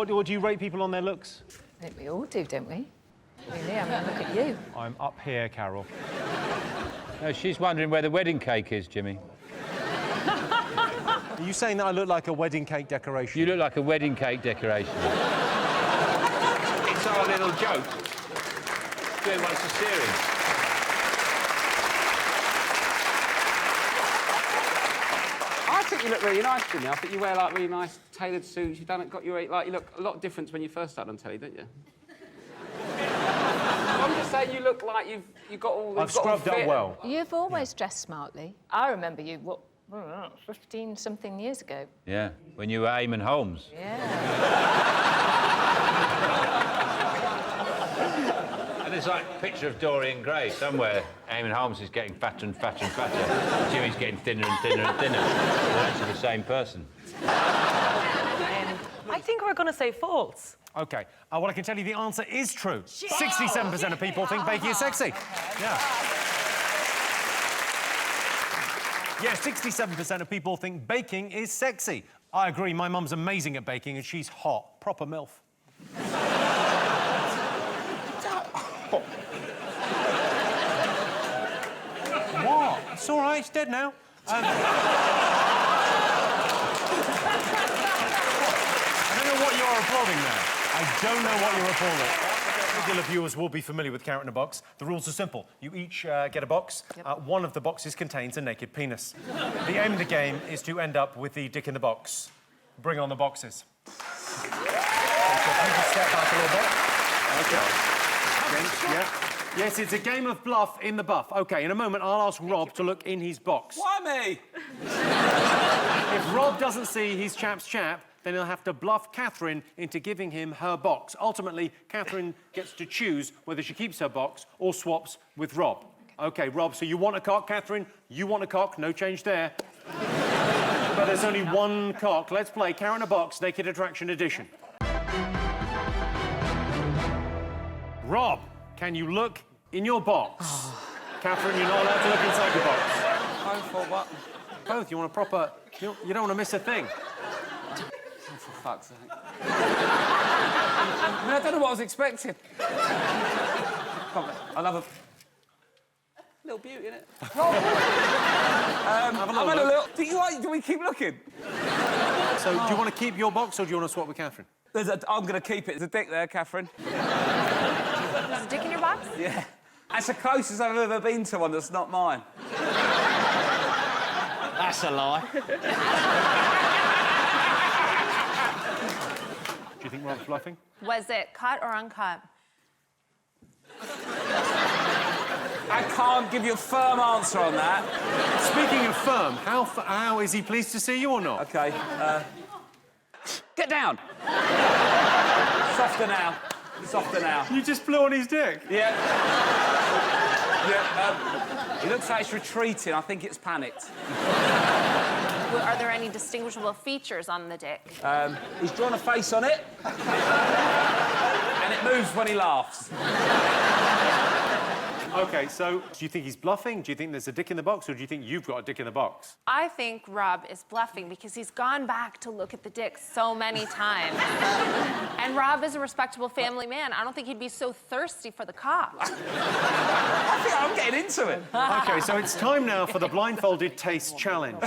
what do you rate people on their looks? I think we all do, don't we? Really, I mean, look at you. I'm up here, Carol. No, she's wondering where the wedding cake is, Jimmy. Are you saying that I look like a wedding cake decoration? You look like a wedding cake decoration. It's our little joke. Doing one, it's a series. I think you look really nice, Jimmy. I think you wear, like, really nice tailored suits. You look a lot different when you first started on telly, don't you? I'm just saying you look like you've got all... I've scrubbed up well. You've always dressed smartly. I remember you, 15-something years ago. Yeah, when you were Eamon Holmes. Yeah. And there's like a picture of Dorian Gray somewhere. Eamon Holmes is getting fatter and fatter and fatter. Jimmy's getting thinner and thinner and thinner. They're actually the same person. I think we're going to say false. OK. Well, I can tell you the answer is true. 67% of people think baking is sexy. Yeah. Yeah, 67% of people think baking is sexy. I agree, my mum's amazing at baking and she's hot. Proper MILF. What? It's all right, it's dead now. I don't know what you're applauding there. I don't know what you're applauding. Regular viewers will be familiar with Carrot in a Box. The rules are simple. You each get a box. Yep. One of the boxes contains a naked penis. The aim of the game is to end up with the dick in the box. Bring on the boxes. So if you just step back a little bit. OK. Yeah. Yes, it's a game of bluff in the buff. OK, in a moment, I'll ask Rob to look in his box. Why me? If Rob doesn't see his chap's chap, then he'll have to bluff Catherine into giving him her box. Ultimately, Catherine gets to choose whether she keeps her box or swaps with Rob. OK, Rob, so you want a cock, Catherine? You want a cock, no change there. But there's only one cock. Let's play Carrot in a Box, Naked Attraction Edition. Rob, can you look in your box? Catherine, you're not allowed to look inside your box. Both or what? Both, you want a proper... You don't want to miss a thing. For fuck's sake. I mean, I don't know what I was expecting. I'll have a little beauty, innit? Have a look. Do we keep looking? So, do you want to keep your box or do you want to swap with Catherine? I'm going to keep it. There's a dick there, Catherine. There's a dick in your box? Yeah. That's the closest I've ever been to one that's not mine. That's a lie. Do you think Rob's bluffing? Was it cut or uncut? I can't give you a firm answer on that. Speaking of firm, how is he pleased to see you or not? OK, get down. Softer now. Softer now. You just blew on his dick. Yeah. Yeah, he looks like it's retreating. I think it's panicked. Are there any distinguishable features on the dick? He's drawn a face on it. And it moves when he laughs. OK, so do you think he's bluffing? Do you think there's a dick in the box or do you think you've got a dick in the box? I think Rob is bluffing because he's gone back to look at the dick so many times. And Rob is a respectable family man. I don't think he'd be so thirsty for the cock. I think I'm getting into it. OK, so it's time now for the blindfolded taste challenge.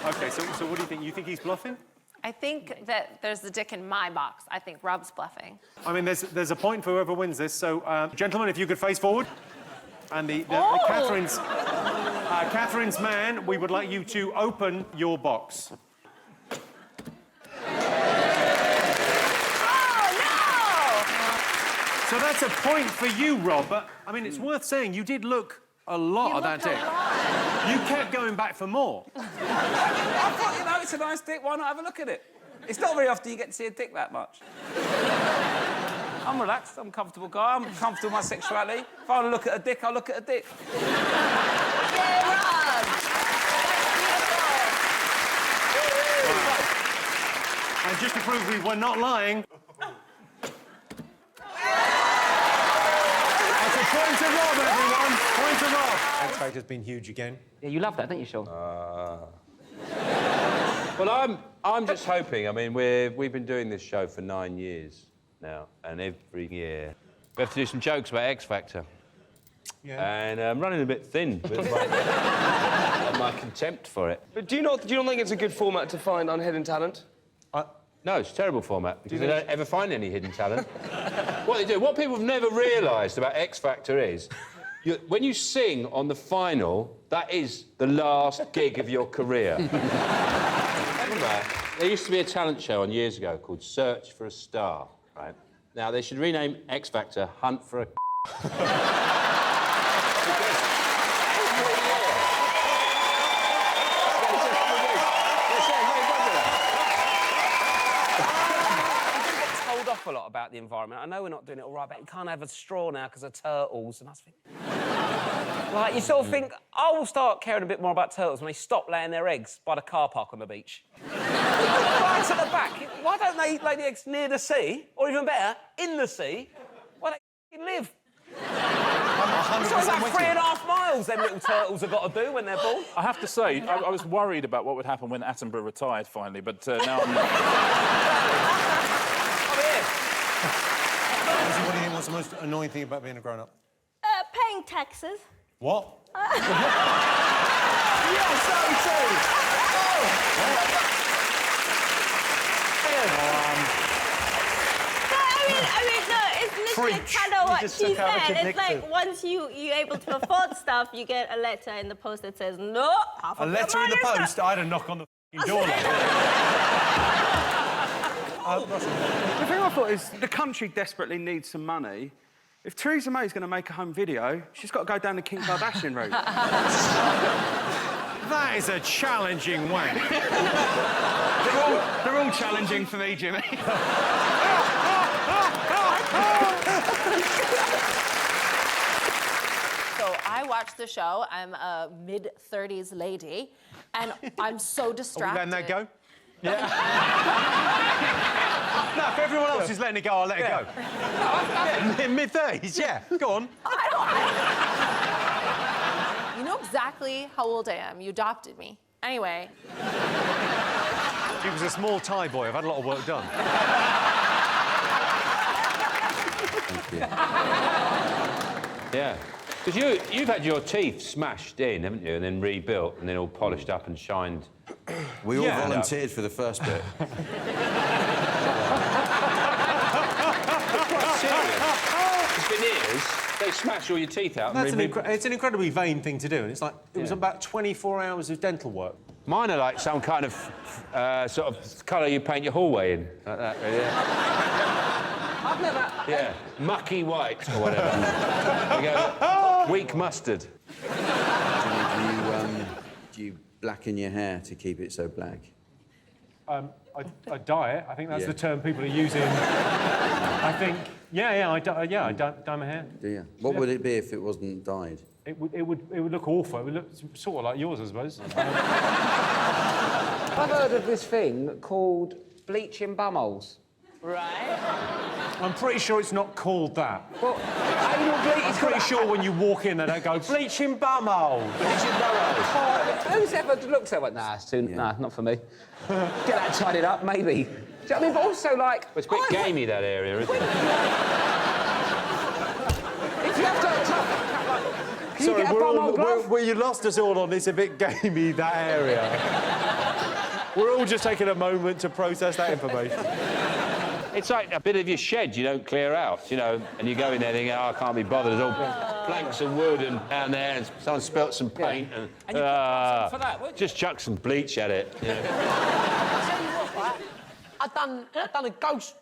OK, so what do you think? You think he's bluffing? I think that there's the dick in my box. I think Rob's bluffing. I mean, there's a point for whoever wins this. So, gentlemen, if you could face forward. And Catherine's man, we would like you to open your box. Oh, no! So that's a point for you, Rob. But, I mean, it's worth saying you did look a lot at that dick. You kept going back for more. I thought, you know, it's a nice dick. Why not have a look at it? It's not very often you get to see a dick that much. I'm relaxed. I'm a comfortable guy. I'm comfortable with my sexuality. If I want to look at a dick, I'll look at a dick. Yay, Rob! And just to prove we were not lying... That's a point to Rob, everyone. Point to Rob. X Factor's been huge again. Yeah, you love that, don't you, Sean? Well, I'm just hoping. I mean, we've been doing this show for 9 years now, and every year we have to do some jokes about X Factor. Yeah. And I'm running a bit thin with my contempt for it. But do you not think it's a good format to find unhidden talent? No, it's a terrible format because they don't ever find any hidden talent. What they do, what people have never realised about X Factor is, when you sing on the final, that is the last gig of your career. There used to be a talent show on years ago called Search for a Star, right? Now, they should rename X Factor Hunt for a A lot about the environment. I know we're not doing it all right, but you can't have a straw now because of turtles. And I think, like, you sort of think, I will start caring a bit more about turtles when they stop laying their eggs by the car park on the beach. Right at the back. Why don't they lay the eggs near the sea, or even better, in the sea? Why don't they live? It's like 3.5 miles them little turtles have got to do when they're born. I have to say, I was worried about what would happen when Attenborough retired finally, but now I'm. What do you think? What's the most annoying thing about being a grown-up? Paying taxes. What? Yeah, so too. No, it's literally kind of what she said. It's like once you're able to afford stuff, you get a letter in the post that says, no, half A of your letter in the money is post? I had a knock on the door. The thing I thought is the country desperately needs some money. If Theresa May's going to make a home video, she's got to go down the Kim Kardashian route. That is a challenging wank. They're all challenging for me, Jimmy. So I watched the show. I'm a mid-30s lady, and I'm so distracted. Are we letting that go? Yeah. No, if everyone else is letting it go, I'll let it go. Yeah, mid-30s, yeah. Go on. You know exactly how old I am. You adopted me. Anyway. He was a small Thai boy. I've had a lot of work done. Yeah. Because you've had your teeth smashed in, haven't you, and then rebuilt, and then all polished up and shined. We all volunteered for the first bit. It's veneers, they smash all your teeth out. That's it's an incredibly vain thing to do, and it's like, it was about 24 hours of dental work. Mine are like some kind of sort of colour you paint your hallway in, like that, really. I've never... Yeah, mucky white or whatever. You go, weak mustard. Do you blacken your hair to keep it so black? I dye it. I think that's the term people are using. I think, I dye my hair. Do you? What would it be if it wasn't dyed? It would look awful. It would look sort of like yours, I suppose. I've heard of this thing called bleaching bumholes. Right. I'm pretty sure it's not called that. Well, anal bleach... I'm pretty sure when you walk in, they don't go, bleaching bumhole. Bleaching bumhole. Who's ever looked at it? Nah, it's too... Nah, not for me. Get that tidied up, maybe. Do you know what I mean? But also, like... Well, it's a bit gamey, that area, isn't it? If you have to... Can Sorry, you get a bumhole glove? you lost us all on this a bit gamey, that area. We're all just taking a moment to process that information. It's like a bit of your shed you don't clear out, you know, and you go in there thinking, oh, I can't be bothered. There's all planks of wood and down there, and someone spilt some paint, and you put something for that, wouldn't you? just chuck some bleach at it. You know. I'll tell you what, right? I've done a ghost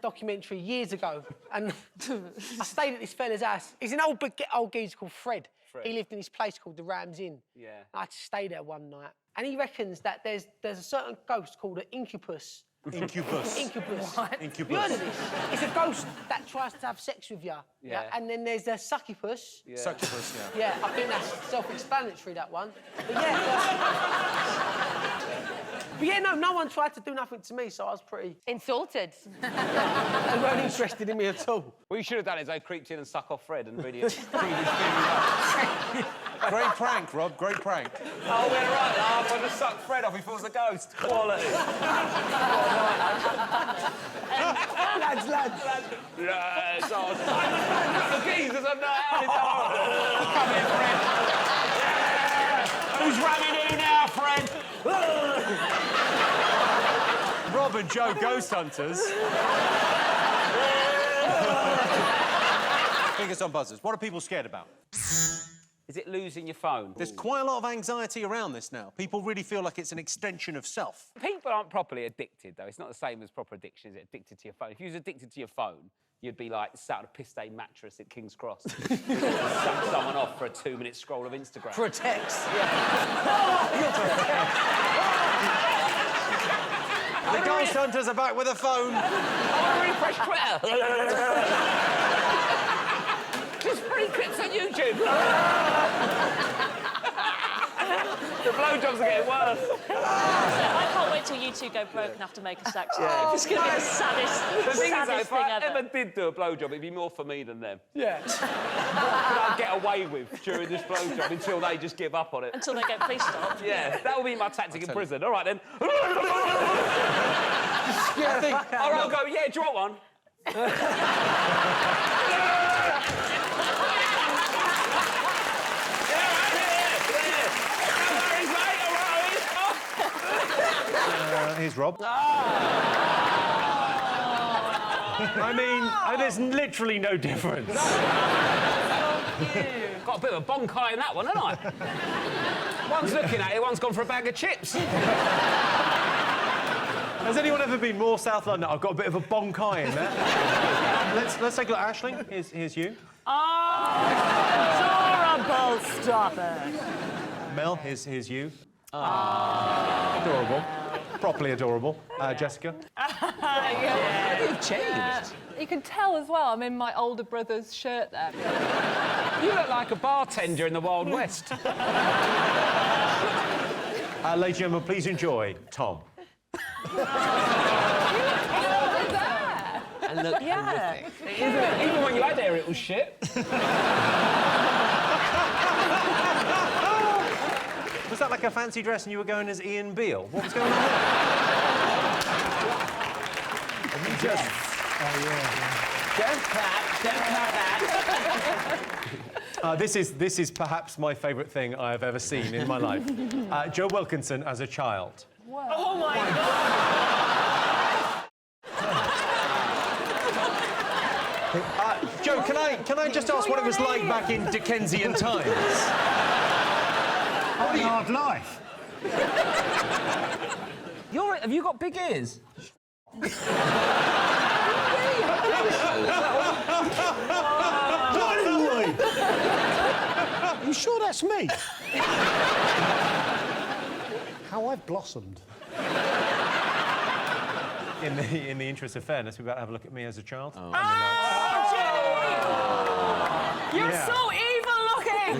documentary years ago, and I stayed at this fella's house. He's an old geezer called Fred. He lived in this place called the Rams Inn. Yeah. I had to stay there one night, and he reckons that there's a certain ghost called an incubus. Incubus. Incubus. What? Incubus. You heard of this? It's a ghost that tries to have sex with you. Yeah. And then there's a succubus. Yeah. Succubus, yeah. Yeah, I think that's self-explanatory, that one. But But yeah, no one tried to do nothing to me, so I was pretty... Insulted. They weren't interested in me at all. What you should have done is I creeped in and suck off Fred and really... Great prank, Rob, great prank. Oh, we're right, laugh. I just sucked Fred off. He thought it was a ghost. Quality. Lads. Yes, oh, the geezers are not out. Come here, Fred. Yeah. Who's running in now, Fred? Rob and Joe, ghost hunters. Fingers on buzzers. What are people scared about? Is it losing your phone? There's quite a lot of anxiety around this now. People really feel like it's an extension of self. People aren't properly addicted, though. It's not the same as proper addiction, is it? Addicted to your phone. If you was addicted to your phone, you'd be, like, sat on a piss-stained mattress at King's Cross. Suck someone off for a 2-minute scroll of Instagram. For a text. The ghost hunters are back with a phone. I refresh Twitter. Just free clips on YouTube. The blowjobs are getting worse. I can't wait till you two go broke enough to make a sex tape. It's going to be the saddest, The thing is, though, saddest if thing I ever. ever did do a blowjob, it'd be more for me than them. Yeah. What could I get away with during this blowjob until they just give up on it? Until they go, please stop. Yeah, that will be my tactic in prison. All right, then. All right, I'll go, yeah, do you want one? Here's Rob. I mean, there's literally no difference. Got a bit of a bonk eye in that one, haven't I? One's looking at it, one's gone for a bag of chips. Has anyone ever been more South London? I've got a bit of a bonk eye in there. Let's take a look. Aisling, here's you. Adorable, stop it. Mel, here's you. Adorable. Properly adorable. Jessica. You've changed. You can tell as well, I'm in my older brother's shirt there. You look like a bartender in the Wild West. Ladies and gentlemen, please enjoy Tom. And look horrific. Even when you had hair, it was shit. Was that like a fancy dress and you were going as Ian Beale? What was going on there? This is perhaps my favourite thing I have ever seen in my life. Joe Wilkinson as a child. Whoa. Oh, my God! Joe, can I just ask what it was like back in Dickensian times? What a hard life. Have you got big ears? Are you sure that's me? How I've blossomed. In the interest of fairness, we're about to have a look at me as a child. Oh, you're so evil looking!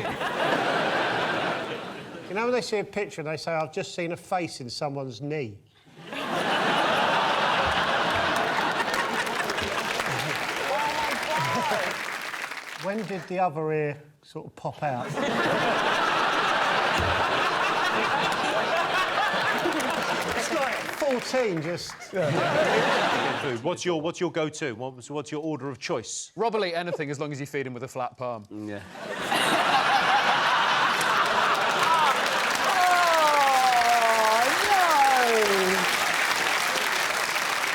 You know when they see a picture and they say, I've just seen a face in someone's knee? When did the other ear sort of pop out? It's like 14, just... What's your go-to? What's your order of choice? Rob will eat anything as long as you feed him with a flat palm. Yeah.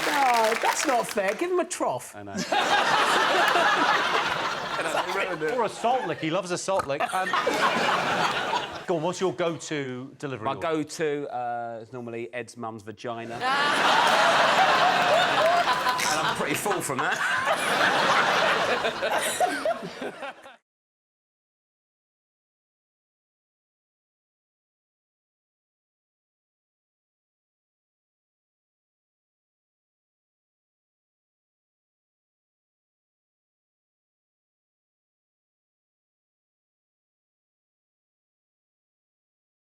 No, that's not fair. Give him a trough. I know. Or a salt lick. He loves a salt lick. Go on, what's your go-to delivery? My go-to is normally Ed's mum's vagina. And I'm pretty full from that.